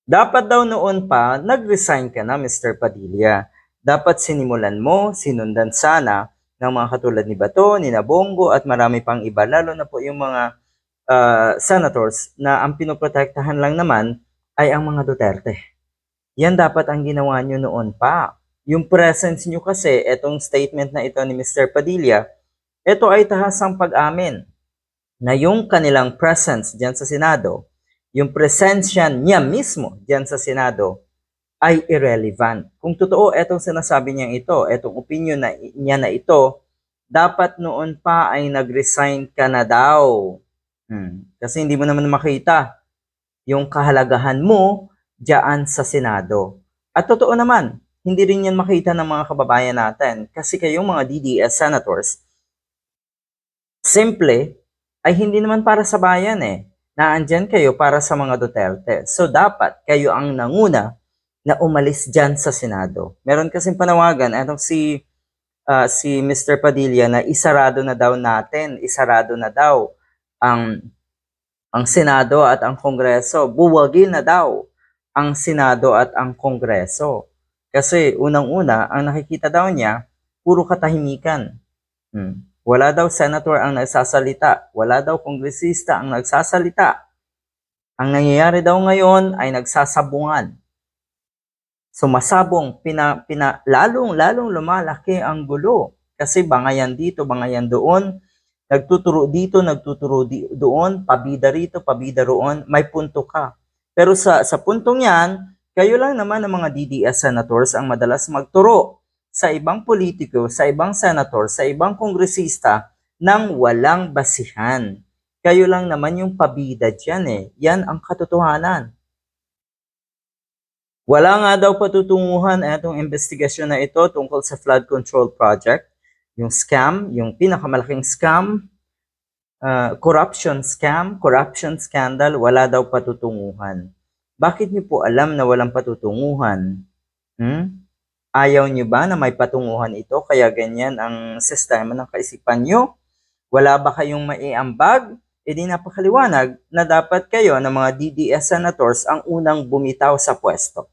Dapat daw noon pa, nag-resign ka na, Mr. Padilla. Dapat sinimulan mo, sinundan sana ng mga katulad ni Bato, ni Nabongo at marami pang iba, lalo na po yung mga senators na ang pinoprotektahan lang naman ay ang mga Duterte. Yan dapat ang ginawa nyo noon pa. Yung presence nyo kasi, etong statement na ito ni Mr. Padilla, ito ay tahasang pag-amin na yung kanilang presence diyan sa Senado, yung presensya niya mismo diyan sa Senado ay irrelevant. Kung totoo etong sinasabi niya ito, etong opinion na niya na ito, dapat noon pa ay nag-resign ka na daw. Kasi hindi mo naman makita yung kahalagahan mo diyan sa Senado. At totoo naman, hindi rin yan makita ng mga kababayan natin kasi kayong mga DDS senators, simple, ay hindi naman para sa bayan eh. Naandyan kayo para sa mga Duterte. So dapat kayo ang nanguna na umalis dyan sa Senado. Meron kasing panawagan, etong si Mr. Padilla na isarado na daw natin, isarado na daw ang Senado at ang Kongreso. Buwagin na daw ang Senado at ang Kongreso. Kasi unang-una, ang nakikita daw niya, puro katahimikan. Wala daw senator ang nagsasalita. Wala daw kongresista ang nagsasalita. Ang nangyayari daw ngayon ay nagsasabungan. Sumasabong, lalong lumalaki ang gulo. Kasi bangayan dito, bangayan doon, nagtuturo dito, nagtuturo doon, pabida rito, pabida roon, may punto ka. Pero sa puntong yan, kayo lang naman ng mga DDS senators ang madalas magturo sa ibang politiko, sa ibang senator, sa ibang kongresista nang walang basihan. Kayo lang naman yung pabida dyan eh. Yan ang katotohanan. Wala nga daw patutunguhan itong investigasyon na ito tungkol sa flood control project. Yung scam, yung pinakamalaking scam, corruption scam, corruption scandal, wala daw patutunguhan. Bakit niyo po alam na walang patutunguhan? Ayaw nyo ba na may patunguhan ito kaya ganyan ang sistema ng kaisipan nyo? Wala ba kayong maiambag? E di napakaliwanag na dapat kayo ng mga DDS senators ang unang bumitaw sa pwesto.